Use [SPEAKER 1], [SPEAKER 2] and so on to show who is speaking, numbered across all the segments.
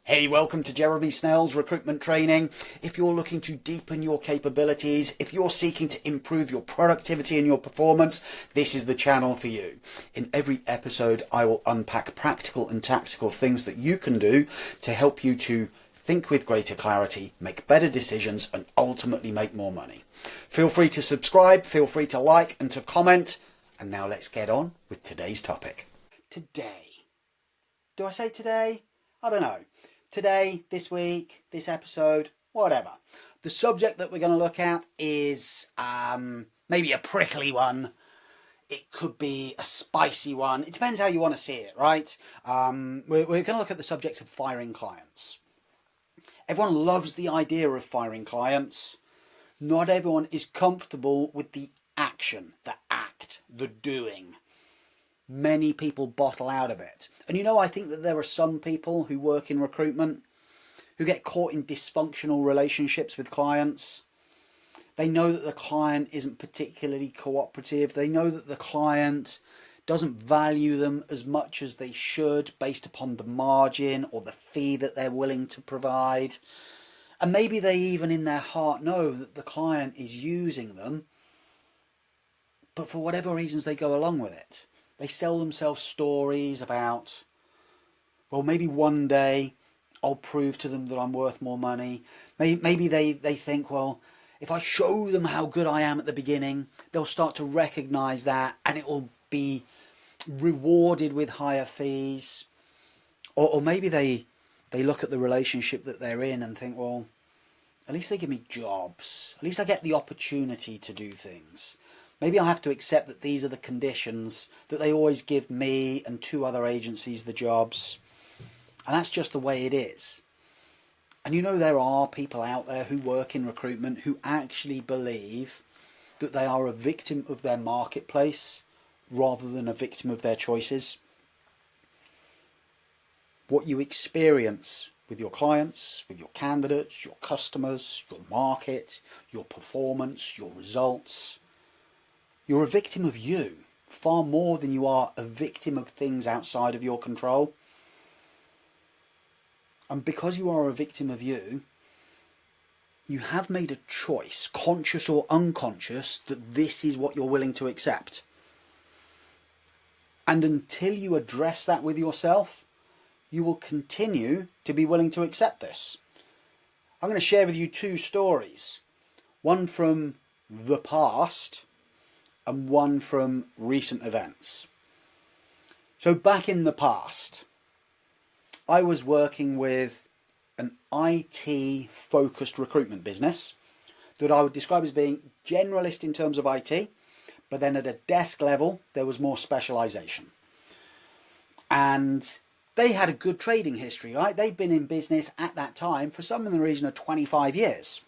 [SPEAKER 1] Hey, welcome to Jeremy Snell's recruitment training. If you're looking to deepen your capabilities, if you're seeking to improve your productivity and your performance, this is the channel for you. In every episode, I will unpack practical and tactical things that you can do to help you to think with greater clarity, make better decisions, and ultimately make more money. Feel free to subscribe, feel free to like and to comment. And now let's get on with today's topic. Today. Do I say today? I don't know. Today, this week, this episode, whatever. The subject that we're going to look at is maybe a prickly one. It could be a spicy one. It depends how you want to see it, right? We're going to look at the subject of firing clients. Everyone loves the idea of firing clients. Not everyone is comfortable with the action, the act, the doing. Many people bottle out of it. And I think that there are some people who work in recruitment who get caught in dysfunctional relationships with clients. They know that the client isn't particularly cooperative. They know that the client doesn't value them as much as they should based upon the margin or the fee that they're willing to provide. And maybe they even in their heart know that the client is using them, but for whatever reasons they go along with it. They sell themselves stories about, well, maybe one day I'll prove to them that I'm worth more money. Maybe they think, well, if I show them how good I am at the beginning, they'll start to recognise that and it will be rewarded with higher fees. Or maybe they look at the relationship that they're in and think, well, at least they give me jobs. At least I get the opportunity to do things. Maybe I'll have to accept that these are the conditions, that they always give me and two other agencies the jobs. And that's just the way it is. And there are people out there who work in recruitment who actually believe that they are a victim of their marketplace rather than a victim of their choices. What you experience with your clients, with your candidates, your customers, your market, your performance, your results. You're a victim of you, far more than you are a victim of things outside of your control. And because you are a victim of you, you have made a choice, conscious or unconscious, that this is what you're willing to accept. And until you address that with yourself, you will continue to be willing to accept this. I'm going to share with you two stories. One from the past and one from recent events. So back in the past, I was working with an IT focused recruitment business that I would describe as being generalist in terms of IT, but then at a desk level there was more specialization. And they had a good trading history, right? They'd been in business at that time for some in the region of 25 years.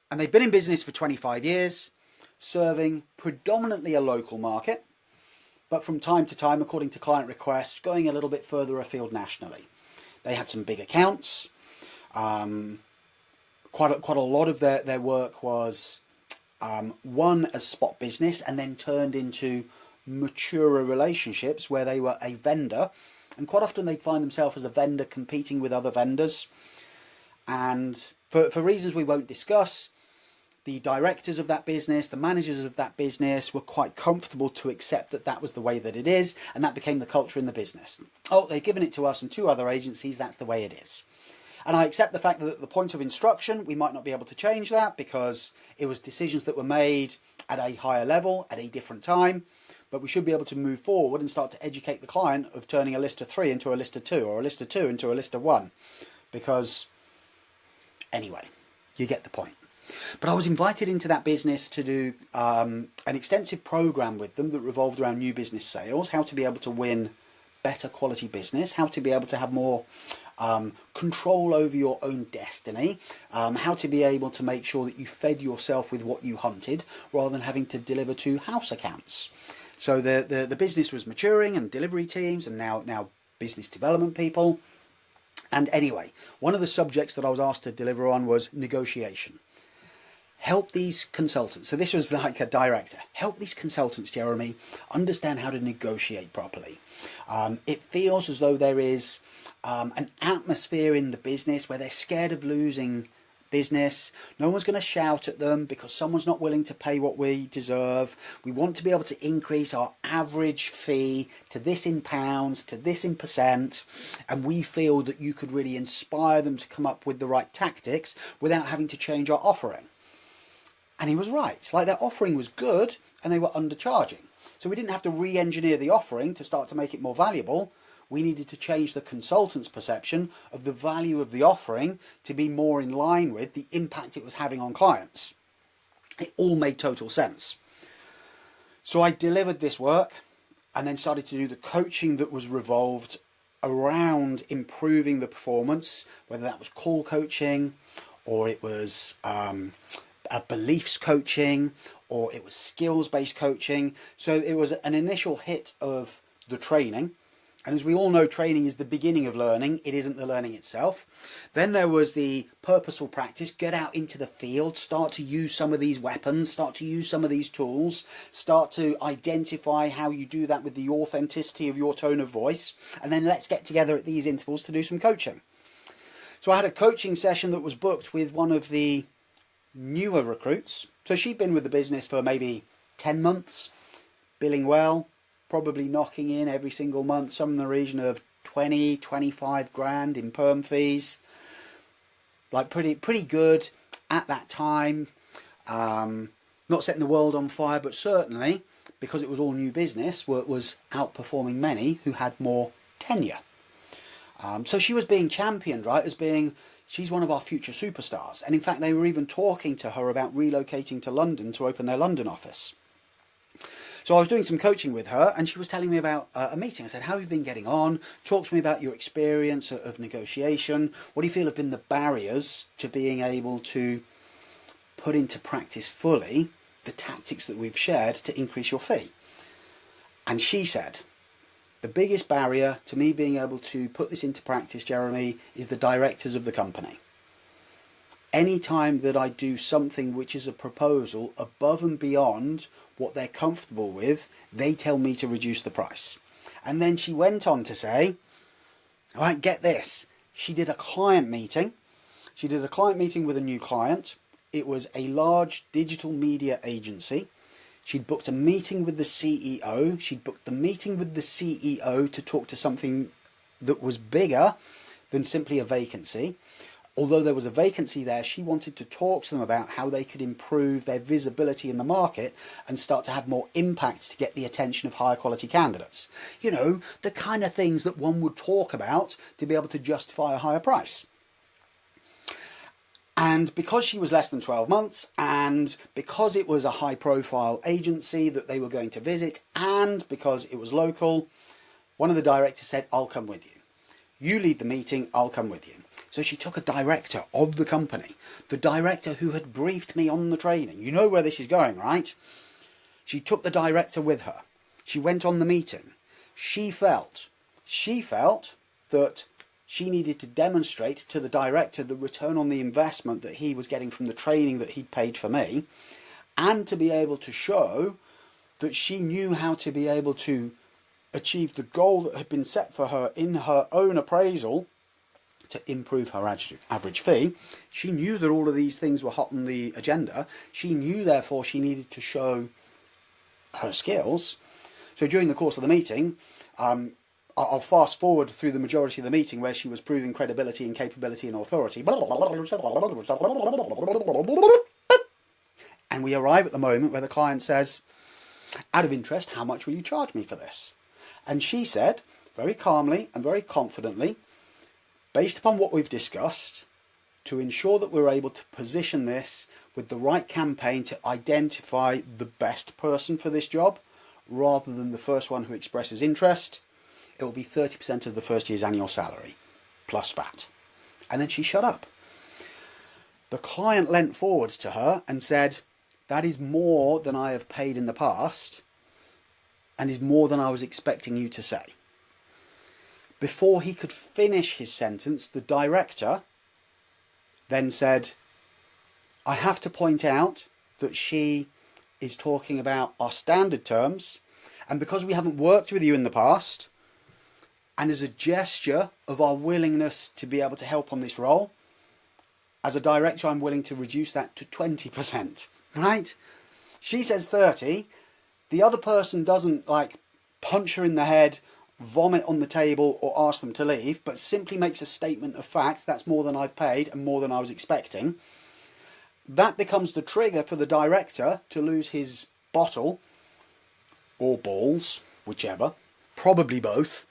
[SPEAKER 1] And they'd been in business for 25 years, serving predominantly a local market, but from time to time, according to client requests, going a little bit further afield nationally. They had some big accounts. Quite a lot of their work was one as spot business and then turned into maturer relationships where they were a vendor. And quite often they'd find themselves as a vendor competing with other vendors. And for reasons we won't discuss, the directors of that business, the managers of that business were quite comfortable to accept that that was the way that it is, and that became the culture in the business. Oh, they've given it to us and two other agencies, that's the way it is. And I accept the fact that at the point of instruction, we might not be able to change that because it was decisions that were made at a higher level, at a different time, but we should be able to move forward and start to educate the client of turning a list of 3 into a list of 2, or a list of 2 into a list of 1. Because, anyway, you get the point. But I was invited into that business to do an extensive program with them that revolved around new business sales, how to be able to win better quality business, how to be able to have more control over your own destiny, how to be able to make sure that you fed yourself with what you hunted rather than having to deliver to house accounts. So the business was maturing and delivery teams and now business development people. And anyway, one of the subjects that I was asked to deliver on was negotiation. help these consultants. So this was like a director. Help these consultants, Jeremy, understand how to negotiate properly. It feels as though there is an atmosphere in the business where they're scared of losing business. No one's going to shout at them because someone's not willing to pay what we deserve. We want to be able to increase our average fee to this in pounds, to this in percent, and we feel that you could really inspire them to come up with the right tactics without having to change our offering. And he was right. Like, their offering was good and they were undercharging. So we didn't have to re-engineer the offering to start to make it more valuable. We needed to change the consultant's perception of the value of the offering to be more in line with the impact it was having on clients. It all made total sense. So I delivered this work and then started to do the coaching that was revolved around improving the performance, whether that was call coaching or it was beliefs coaching or it was skills-based coaching. So it was an initial hit of the training. And as we all know, training is the beginning of learning. It isn't the learning itself. Then there was the purposeful practice. Get out into the field, start to use some of these weapons, start to use some of these tools, start to identify how you do that with the authenticity of your tone of voice. And then let's get together at these intervals to do some coaching. So I had a coaching session that was booked with one of the newer recruits. So she'd been with the business for maybe 10 months, billing well, probably knocking in every single month, some in the region of 20, 25 grand in perm fees. Like pretty good at that time. Not setting the world on fire, but certainly, because it was all new business, was outperforming many who had more tenure. So she was being championed, right, as being, she's one of our future superstars. And in fact, they were even talking to her about relocating to London to open their London office. So I was doing some coaching with her and she was telling me about a meeting. I said, how have you been getting on? Talk to me about your experience of negotiation. What do you feel have been the barriers to being able to put into practice fully the tactics that we've shared to increase your fee? And she said, the biggest barrier to me being able to put this into practice, Jeremy, is the directors of the company. Any time that I do something which is a proposal above and beyond what they're comfortable with, they tell me to reduce the price. And then she went on to say, all right, get this. She did a client meeting. She did a client meeting with a new client. It was a large digital media agency. She'd booked a meeting with the CEO. She'd booked the meeting with the CEO to talk to something that was bigger than simply a vacancy. Although there was a vacancy there, she wanted to talk to them about how they could improve their visibility in the market and start to have more impact to get the attention of higher quality candidates. You know, the kind of things that one would talk about to be able to justify a higher price. And because she was less than 12 months, and because it was a high profile agency that they were going to visit, and because it was local, one of the directors said, I'll come with you. You lead the meeting, I'll come with you. So she took a director of the company, the director who had briefed me on the training. You know where this is going, right? She took the director with her. She went on the meeting. She felt that she needed to demonstrate to the director the return on the investment that he was getting from the training that he'd paid for me, and to be able to show that she knew how to be able to achieve the goal that had been set for her in her own appraisal to improve her average fee. She knew that all of these things were hot on the agenda. She knew, therefore, she needed to show her skills. So during the course of the meeting, I'll fast forward through the majority of the meeting where she was proving credibility and capability and authority. And we arrive at the moment where the client says, out of interest, how much will you charge me for this? And she said, very calmly and very confidently, based upon what we've discussed, to ensure that we're able to position this with the right campaign to identify the best person for this job, rather than the first one who expresses interest, it will be 30% of the first year's annual salary, plus VAT. And then she shut up. The client leant forward to her and said, that is more than I have paid in the past, and is more than I was expecting you to say. Before he could finish his sentence, the director then said, I have to point out that she is talking about our standard terms, and because we haven't worked with you in the past, and as a gesture of our willingness to be able to help on this role, as a director, I'm willing to reduce that to 20%, right? She says 30. The other person doesn't like punch her in the head, vomit on the table, or ask them to leave, but simply makes a statement of fact. That's more than I've paid and more than I was expecting. That becomes the trigger for the director to lose his bottle, or balls, whichever, probably both,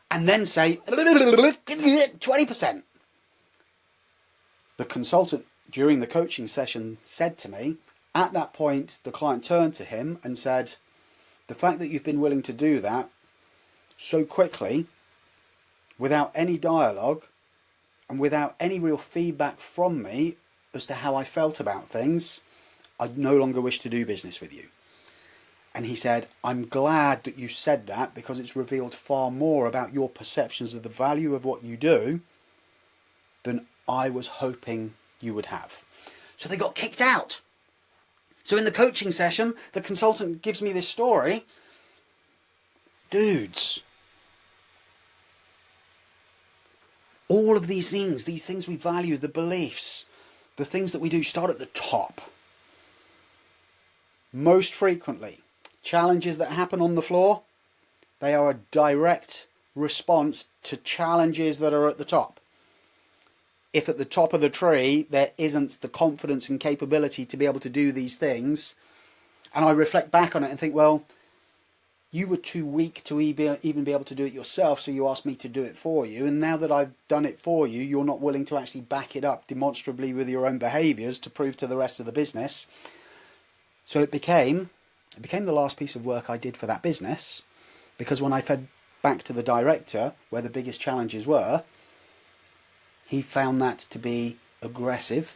[SPEAKER 1] and then say 20%. The consultant during the coaching session said to me, at that point, the client turned to him and said, the fact that you've been willing to do that so quickly, without any dialogue, and without any real feedback from me as to how I felt about things, I no longer wish to do business with you. And he said, I'm glad that you said that, because it's revealed far more about your perceptions of the value of what you do than I was hoping you would have. So they got kicked out. So in the coaching session, the consultant gives me this story. Dudes, all of these things we value, the beliefs, the things that we do start at the top. Most frequently, challenges that happen on the floor, they are a direct response to challenges that are at the top. If at the top of the tree there isn't the confidence and capability to be able to do these things, and I reflect back on it and think, well, you were too weak to even be able to do it yourself, so you asked me to do it for you, and now that I've done it for you, you're not willing to actually back it up demonstrably with your own behaviours to prove to the rest of the business. So it became the last piece of work I did for that business, because when I fed back to the director where the biggest challenges were, he found that to be aggressive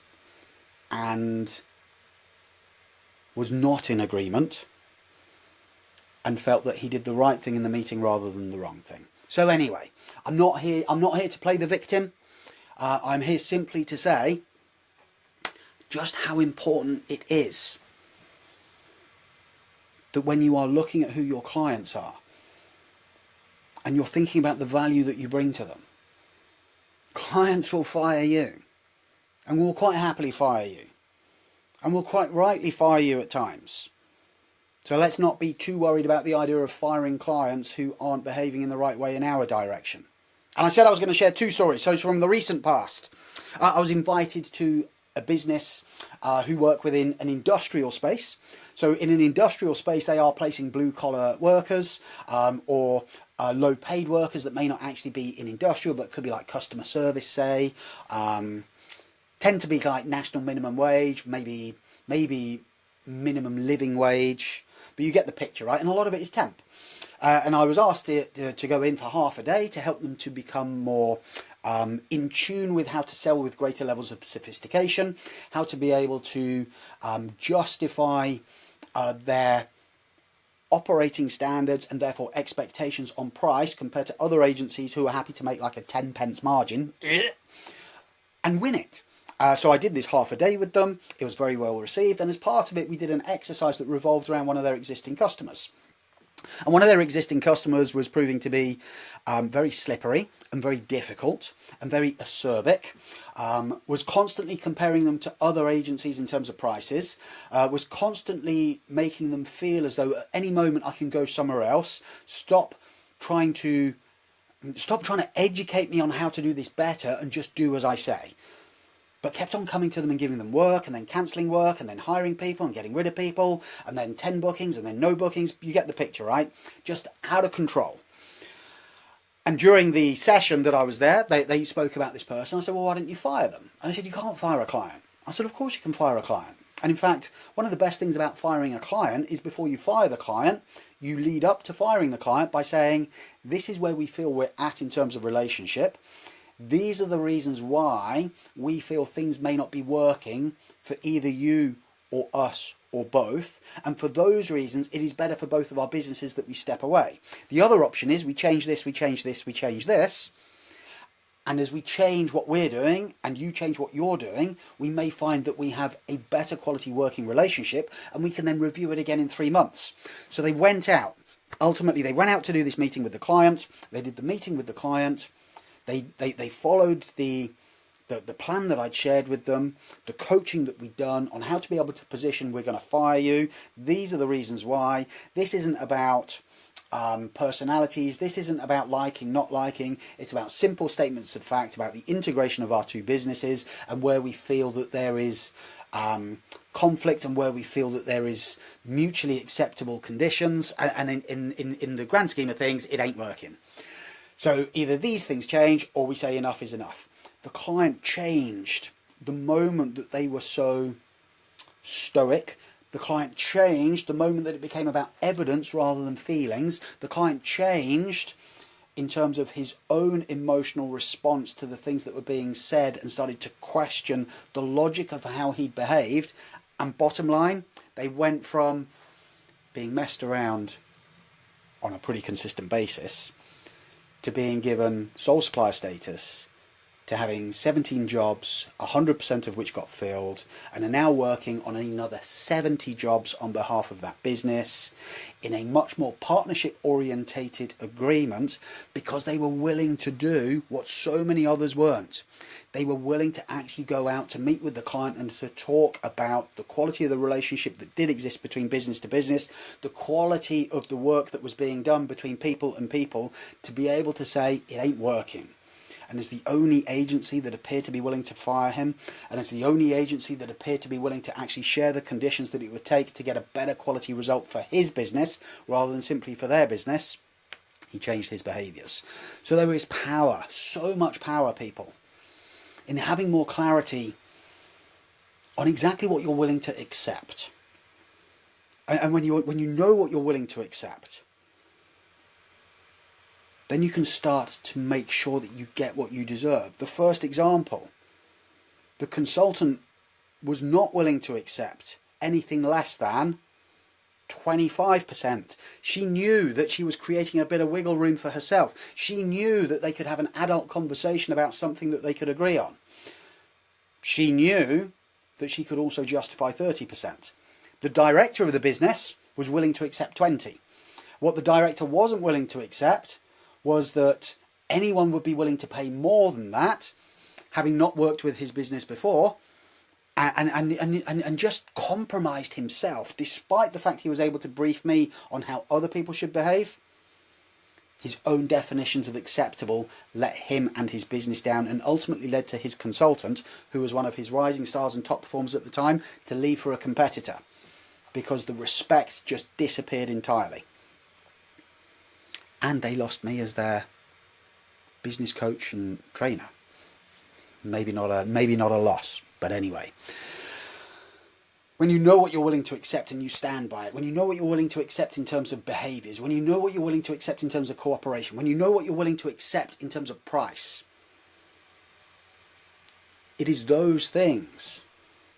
[SPEAKER 1] and was not in agreement and felt that he did the right thing in the meeting rather than the wrong thing. So anyway, I'm not here to play the victim. I'm here simply to say just how important it is that when you are looking at who your clients are and you're thinking about the value that you bring to them, clients will fire you, and will quite happily fire you, and will quite rightly fire you at times. So let's not be too worried about the idea of firing clients who aren't behaving in the right way in our direction. And I said I was going to share two stories. So it's from the recent past. I was invited to a business who work within an industrial space. So in an industrial space, they are placing blue-collar workers or low-paid workers that may not actually be in industrial, but could be like customer service, say. Tend to be like national minimum wage, maybe minimum living wage. But you get the picture, right? And a lot of it is temp. And I was asked to go in for half a day to help them to become more in tune with how to sell with greater levels of sophistication, how to be able to justify their operating standards and therefore expectations on price compared to other agencies who are happy to make like a 10 pence margin and win it. So I did this half a day with them. It was very well received, and as part of it we did an exercise that revolved around one of their existing customers. And one of their existing customers was proving to be very slippery and very difficult and very acerbic, was constantly comparing them to other agencies in terms of prices, was constantly making them feel as though at any moment I can go somewhere else, stop trying to educate me on how to do this better and just do as I say. But kept on coming to them and giving them work, and then cancelling work, and then hiring people and getting rid of people, and then 10 bookings and then no bookings. You get the picture, right? Just out of control. And during the session that I was there, they spoke about this person. I said, well, why don't you fire them? And they said, you can't fire a client. I said, of course you can fire a client. And in fact, one of the best things about firing a client is before you fire the client, you lead up to firing the client by saying, this is where we feel we're at in terms of relationship. These are the reasons why we feel things may not be working for either you or us or both. And for those reasons, it is better for both of our businesses that we step away. The other option is we change this, we change this, we change this. And as we change what we're doing and you change what you're doing, we may find that we have a better quality working relationship, and we can then review it again in 3 months. So they went out. Ultimately, they went out to do this meeting with the client. They did the meeting with the client. They followed the plan that I'd shared with them, the coaching that we'd done on how to be able to position, we're going to fire you. These are the reasons why. This isn't about personalities. This isn't about liking, not liking. It's about simple statements of fact about the integration of our two businesses and where we feel that there is conflict and where we feel that there is mutually acceptable conditions. And in the grand scheme of things, it ain't working. So either these things change or we say enough is enough. The client changed the moment that they were so stoic. The client changed the moment that it became about evidence rather than feelings. The client changed in terms of his own emotional response to the things that were being said and started to question the logic of how he behaved. And bottom line, they went from being messed around on a pretty consistent basis to being given sole supplier status, to having 17 jobs, 100% of which got filled, and are now working on another 70 jobs on behalf of that business in a much more partnership orientated agreement, because they were willing to do what so many others weren't. They were willing to actually go out to meet with the client and to talk about the quality of the relationship that did exist between business to business, the quality of the work that was being done between people and people, to be able to say it ain't working. And as the only agency that appeared to be willing to fire him, and as the only agency that appeared to be willing to actually share the conditions that it would take to get a better quality result for his business rather than simply for their business, he changed his behaviours. So there is power, so much power, people, in having more clarity on exactly what you're willing to accept. And when you know what you're willing to accept, then you can start to make sure that you get what you deserve. The first example, the consultant was not willing to accept anything less than 25%. She knew that she was creating a bit of wiggle room for herself. She knew that they could have an adult conversation about something that they could agree on. She knew that she could also justify 30%. The director of the business was willing to accept 20%. What the director wasn't willing to accept was that anyone would be willing to pay more than that, having not worked with his business before, and just compromised himself, despite the fact he was able to brief me on how other people should behave. His own definitions of acceptable let him and his business down, and ultimately led to his consultant, who was one of his rising stars and top performers at the time, to leave for a competitor, because the respect just disappeared entirely. And they lost me as their business coach and trainer. Maybe not a loss, but anyway. When you know what you're willing to accept and you stand by it, when you know what you're willing to accept in terms of behaviours, when you know what you're willing to accept in terms of cooperation, when you know what you're willing to accept in terms of price, it is those things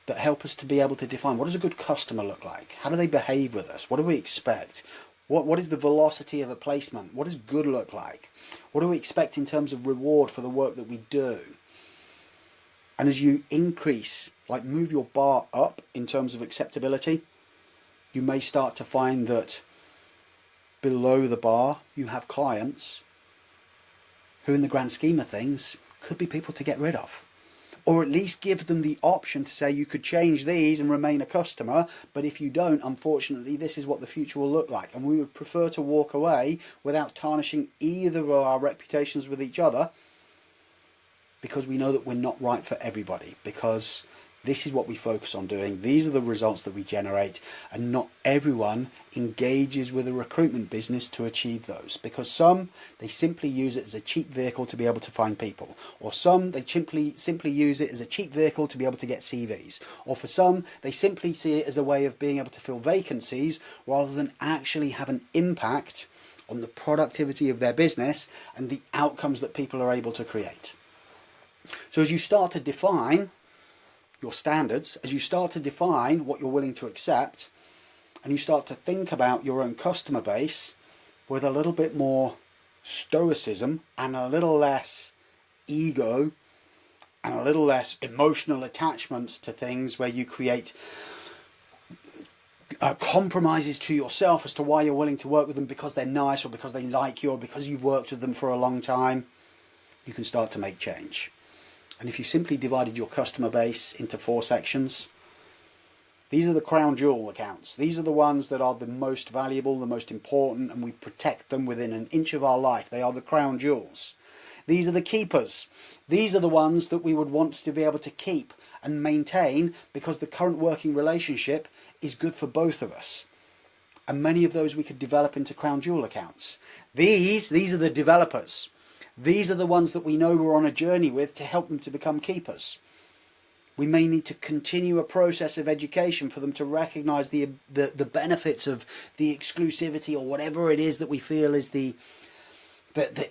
[SPEAKER 1] that help us to be able to define what does a good customer look like? How do they behave with us? What do we expect? What is the velocity of a placement? What does good look like? What do we expect in terms of reward for the work that we do? And as you increase, like move your bar up in terms of acceptability, you may start to find that below the bar you have clients who, in the grand scheme of things, could be people to get rid of. Or at least give them the option to say you could change these and remain a customer, but if you don't, unfortunately, this is what the future will look like. And we would prefer to walk away without tarnishing either of our reputations with each other, because we know that we're not right for everybody, because this is what we focus on doing. These are the results that we generate, and not everyone engages with a recruitment business to achieve those, because some, they simply use it as a cheap vehicle to be able to find people, or some, they simply use it as a cheap vehicle to be able to get CVs, or for some, they simply see it as a way of being able to fill vacancies rather than actually have an impact on the productivity of their business and the outcomes that people are able to create. So as you start to define your standards, as you start to define what you're willing to accept, and you start to think about your own customer base with a little bit more stoicism and a little less ego and a little less emotional attachments to things, where you create compromises to yourself as to why you're willing to work with them, because they're nice or because they like you or because you've worked with them for a long time, you can start to make change. And if you simply divided your customer base into 4 sections, these are the crown jewel accounts. These are the ones that are the most valuable, the most important, and we protect them within an inch of our life. They are the crown jewels. These are the keepers. These are the ones that we would want to be able to keep and maintain, because the current working relationship is good for both of us. And many of those we could develop into crown jewel accounts. These are the developers. These are the ones that we know we're on a journey with to help them to become keepers. We may need to continue a process of education for them to recognize the benefits of the exclusivity, or whatever it is that we feel is the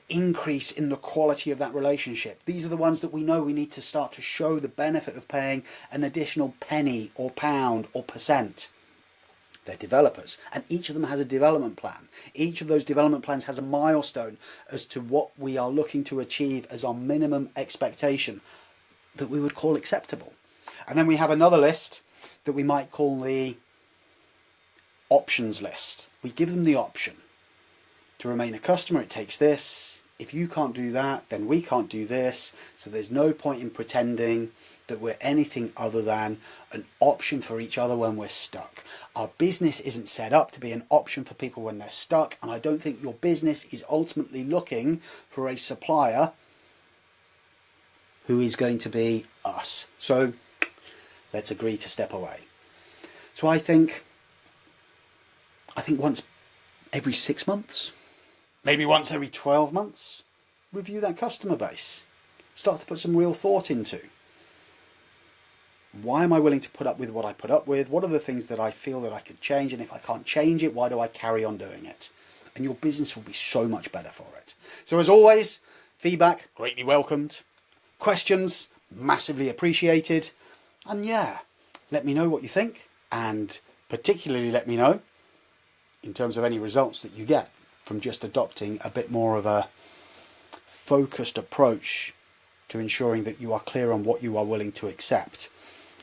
[SPEAKER 1] increase in the quality of that relationship. These are the ones that we know we need to start to show the benefit of paying an additional penny or pound or percent. They're developers, and each of them has a development plan. Each of those development plans has a milestone as to what we are looking to achieve as our minimum expectation that we would call acceptable. And then we have another list that we might call the options list. We give them the option. To remain a customer, it takes this. If you can't do that, then we can't do this. So there's no point in pretending that we're anything other than an option for each other when we're stuck. Our business isn't set up to be an option for people when they're stuck, and I don't think your business is ultimately looking for a supplier who is going to be us. So let's agree to step away. So I think once every 6 months, maybe once every 12 months, review that customer base. Start to put some real thought into. Why am I willing to put up with what I put up with? What are the things that I feel that I could change? And if I can't change it, why do I carry on doing it? And your business will be so much better for it. So as always, feedback, greatly welcomed. Questions, massively appreciated. And yeah, let me know what you think. And particularly let me know in terms of any results that you get from just adopting a bit more of a focused approach to ensuring that you are clear on what you are willing to accept,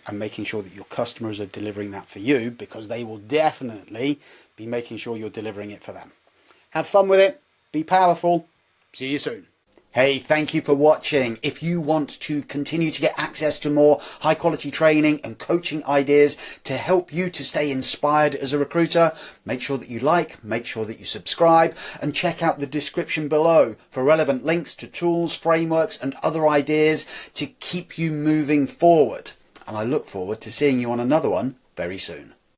[SPEAKER 1] and making sure that your customers are delivering that for you, because they will definitely be making sure you're delivering it for them. Have fun with it. Be powerful. See you soon. Hey, thank you for watching. If you want to continue to get access to more high quality training and coaching ideas to help you to stay inspired as a recruiter, make sure that you like, make sure that you subscribe, and check out the description below for relevant links to tools, frameworks, and other ideas to keep you moving forward. And I look forward to seeing you on another one very soon.